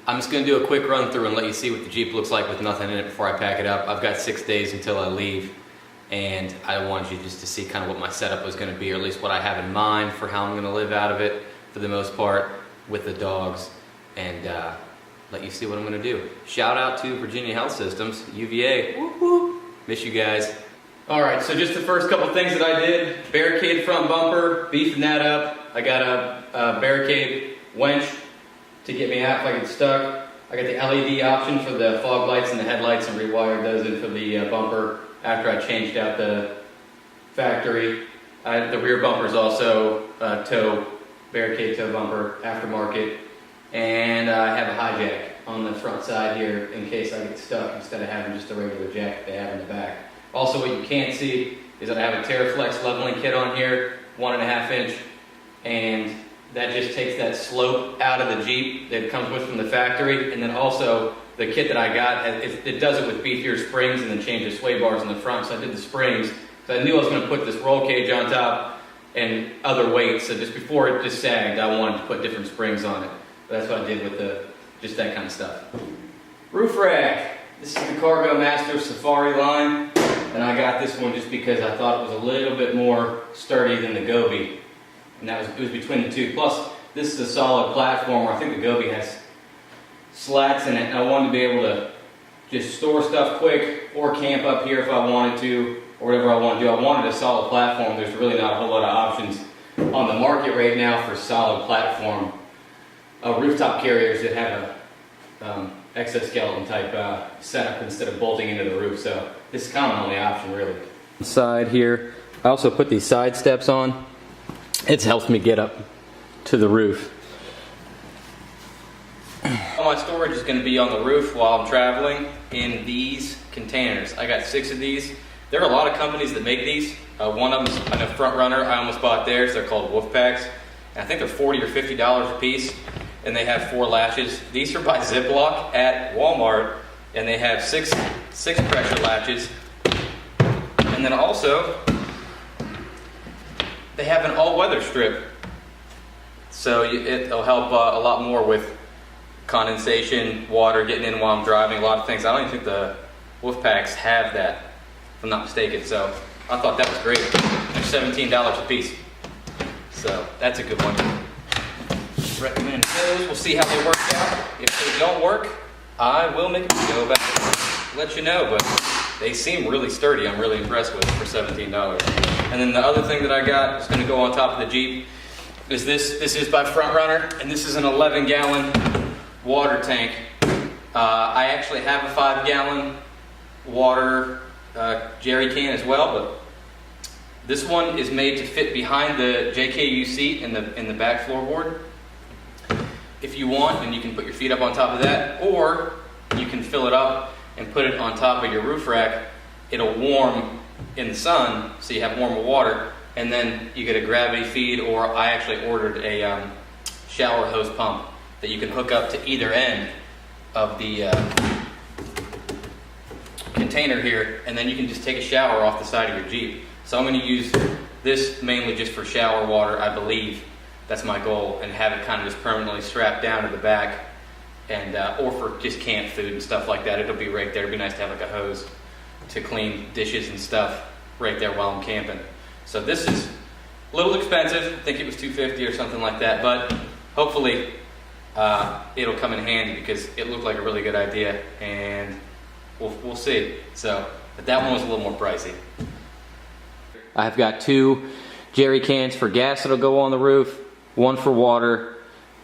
I'm just going to do a quick run through and let you see what the Jeep looks like with nothing in it before I pack it up. I've got 6 days until I leave, and I wanted you just to see kind of what my setup was going to be, or at least what I have in mind for how I'm going to live out of it for the most part with the dogs, and let you see what I'm going to do. Shout out to Virginia Health Systems, UVA. Whoop, whoop. Miss you guys. Alright, so just the first couple things that I did. Barricade front bumper, beefing that up. I got a barricade winch to get me out if I get stuck. I got the LED option for the fog lights and the headlights and rewired those in for the bumper after I changed out the factory. The rear bumper is also barricade tow bumper, aftermarket. And I have a high jack on the front side here in case I get stuck instead of having just a regular jack that they have in the back. Also, what you can't see is that I have a TerraFlex leveling kit on here, 1.5 inch, and that just takes that slope out of the Jeep that comes with from the factory. And then also the kit that I got, it does it with beefier springs and then changes sway bars in the front. So I did the springs, so I knew I was going to put this roll cage on top and other weights. So just before it just sagged, I wanted to put different springs on it. But that's what I did with just that kind of stuff. Roof rack. This is the Cargo Master Safari line. And I got this one just because I thought it was a little bit more sturdy than the Gobi. And it was between the two. Plus, this is a solid platform. I think the Gobi has slats in it. And I wanted to be able to just store stuff quick or camp up here if I wanted to, or whatever I want to do. I wanted a solid platform. There's really not a whole lot of options on the market right now for solid platform rooftop carriers that have a exoskeleton type setup instead of bolting into the roof. So this is kind of the only option really. Side here, I also put these side steps on. It helps me get up to the roof. All my storage is going to be on the roof while I'm traveling in these containers. I got 6 of these. There are a lot of companies that make these. One of them is a front runner. I almost bought theirs. They're called wolf packs. And I think they're $40 or $50 a piece. And they have 4 latches. These are by Ziploc at Walmart, and they have six pressure latches. And then also, they have an all-weather strip. So it'll help a lot more with condensation, water getting in while I'm driving, a lot of things. I don't even think the wolf packs have that, if I'm not mistaken. So I thought that was great. They're $17 a piece. So that's a good one. Recommend those. We'll see how they work out. If they don't work, I will make a video about it. Let you know, but they seem really sturdy. I'm really impressed with it for $17. And then the other thing that I got is going to go on top of the Jeep is this. This is by Front Runner, and this is an 11-gallon water tank. I actually have a 5-gallon water jerry can as well, but this one is made to fit behind the JKU seat in the back floorboard. If you want, and you can put your feet up on top of that, or you can fill it up and put it on top of your roof rack. It'll warm in the sun, so you have warmer water, and then you get a gravity feed, or I actually ordered a shower hose pump that you can hook up to either end of the container here, and then you can just take a shower off the side of your Jeep. So I'm going to use this mainly just for shower water, I believe. That's my goal, and have it kind of just permanently strapped down to the back, and or for just camp food and stuff like that. It'll be right there. It'd be nice to have like a hose to clean dishes and stuff right there while I'm camping. So this is a little expensive. I think it was $250 or something like that, but hopefully it'll come in handy because it looked like a really good idea, and we'll see. So, but that one was a little more pricey. I've got 2 jerry cans for gas that'll go on the roof. 1 for water.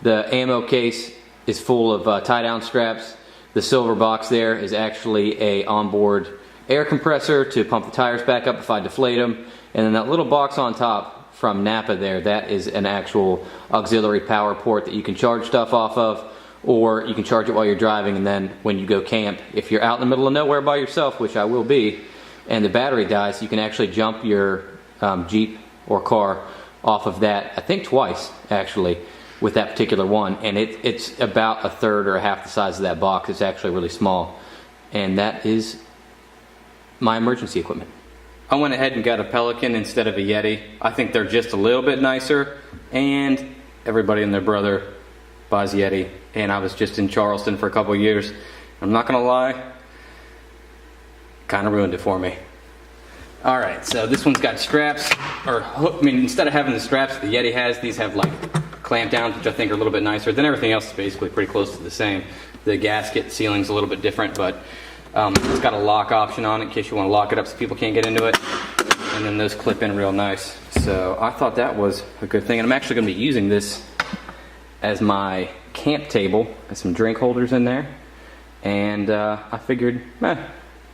The ammo case is full of tie-down straps. The silver box there is actually a onboard air compressor to pump the tires back up if I deflate them. And then that little box on top from Napa there, that is an actual auxiliary power port that you can charge stuff off of, or you can charge it while you're driving, and then when you go camp, if you're out in the middle of nowhere by yourself, which I will be, and the battery dies, you can actually jump your Jeep or car off of that, I think twice actually, with that particular one, and it's about 1/3 or 1/2 the size of that box. It's actually really small, and that is my emergency equipment. I went ahead and got a Pelican instead of a Yeti. I think they're just a little bit nicer, and everybody and their brother buys Yeti, and I was just in Charleston for a couple of years. I'm not gonna lie, kind of ruined it for me. All right, so this one's got straps, or hook, I mean, instead of having the straps the Yeti has, these have like clamp downs, which I think are a little bit nicer. Then everything else is basically pretty close to the same. The gasket sealing's a little bit different, but it's got a lock option on it in case you want to lock it up so people can't get into it. And then those clip in real nice. So I thought that was a good thing. And I'm actually going to be using this as my camp table. Got some drink holders in there. And I figured,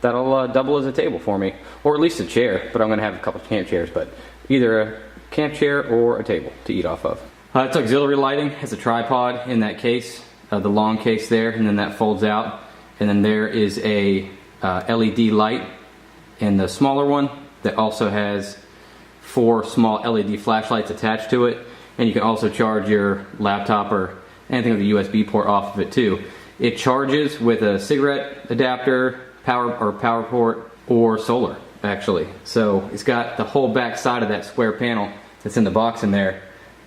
that'll double as a table for me. Or at least a chair, but I'm going to have a couple of camp chairs. But either a camp chair or a table to eat off of. It's auxiliary lighting. Has a tripod in that case, the long case there, and then that folds out. And then there is a LED light in the smaller one that also has 4 small LED flashlights attached to it. And you can also charge your laptop or anything with a USB port off of it too. It charges with a cigarette adapter, power port, or solar actually. So it's got the whole back side of that square panel that's in the box in there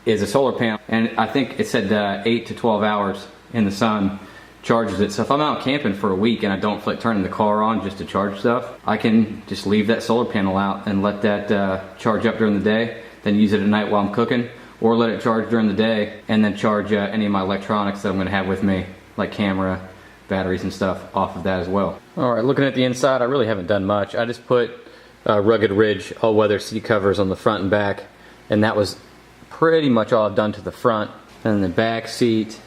is a solar panel, and I think it said 8 to 12 hours in the sun charges it. So if I'm out camping for a week and I don't feel like turning the car on just to charge stuff, I can just leave that solar panel out and let that charge up during the day, then use it at night while I'm cooking, or let it charge during the day and then charge any of my electronics that I'm going to have with me, like camera, batteries and stuff, off of that as well. Alright, looking at the inside, I really haven't done much. I just put Rugged Ridge all-weather seat covers on the front and back, and that was pretty much all I've done to the front. And the back seat,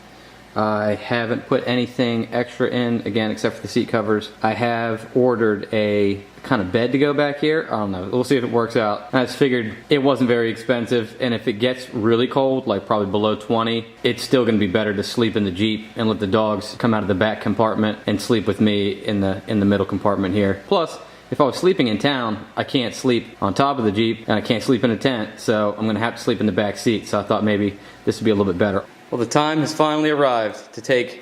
I haven't put anything extra in, again, except for the seat covers. I have ordered a kind of bed to go back here. I don't know, we'll see if it works out. I just figured it wasn't very expensive, and if it gets really cold, like probably below 20, it's still gonna be better to sleep in the Jeep and let the dogs come out of the back compartment and sleep with me in the middle compartment here. Plus, if I was sleeping in town, I can't sleep on top of the Jeep and I can't sleep in a tent, so I'm gonna have to sleep in the back seat. So I thought maybe this would be a little bit better. Well, the time has finally arrived to take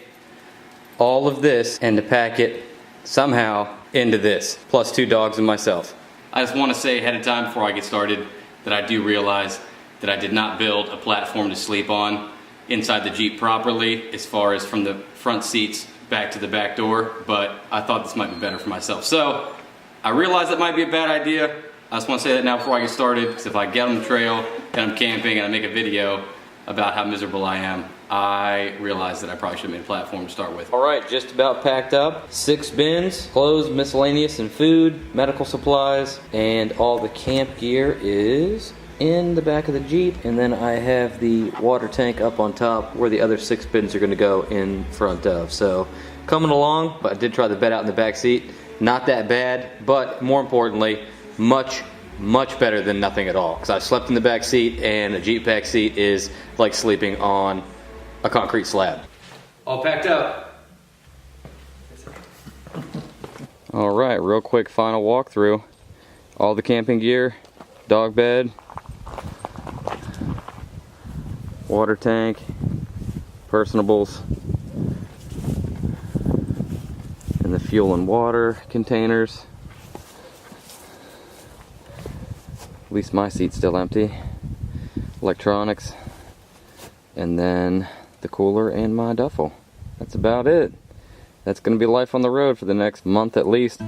all of this and to pack it somehow into this, plus 2 dogs and myself. I just want to say ahead of time before I get started that I do realize that I did not build a platform to sleep on inside the Jeep properly, as far as from the front seats back to the back door, but I thought this might be better for myself. So I realize that might be a bad idea. I just want to say that now before I get started, because if I get on the trail and I'm camping and I make a video about how miserable I am, I realized that I probably should have made a platform to start with. Alright, just about packed up. 6 bins, clothes, miscellaneous, and food, medical supplies, and all the camp gear is in the back of the Jeep, and then I have the water tank up on top where the other 6 bins are going to go in front of. So, coming along, but I did try the bed out in the back seat. Not that bad, but more importantly, much better than nothing at all. Because I slept in the back seat, and a Jeep back seat is like sleeping on a concrete slab. All packed up. All right, real quick final walkthrough. All the camping gear, dog bed, water tank, personables, and the fuel and water containers. At least my seat's still empty. Electronics, and then the cooler and my duffel. That's about it. That's gonna be life on the road for the next month at least.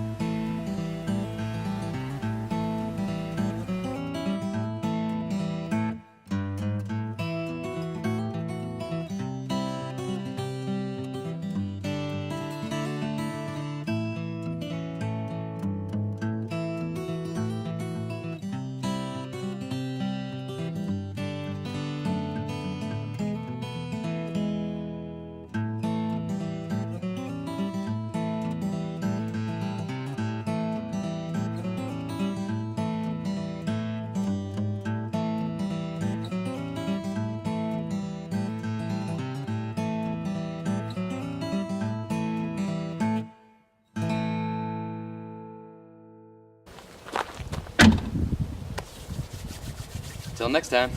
Till next time.